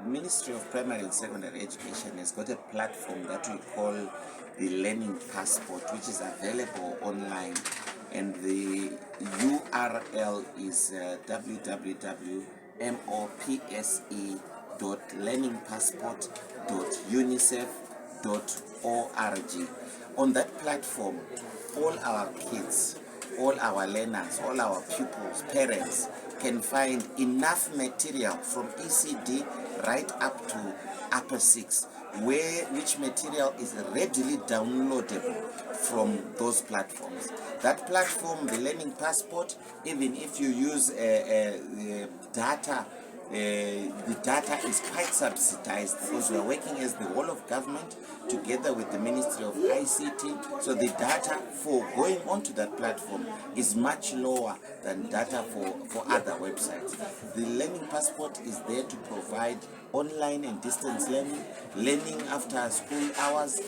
Ministry of Primary and Secondary Education has got a platform that we call the Learning Passport, which is available online, and the URL is www.mopse.learningpassport.unicef.org. On that platform, all our kids, all our learners, all our pupils, parents can find enough material from ECD right up to upper 6, which material is readily downloadable from those platforms. That platform, the Learning Passport, even if you use data, the data is quite subsidized because we are working as the whole of government together with the Ministry of ICT, so the data for going onto that platform is much lower than data for other websites. The Learning Passport is there to provide online and distance learning, learning after school hours,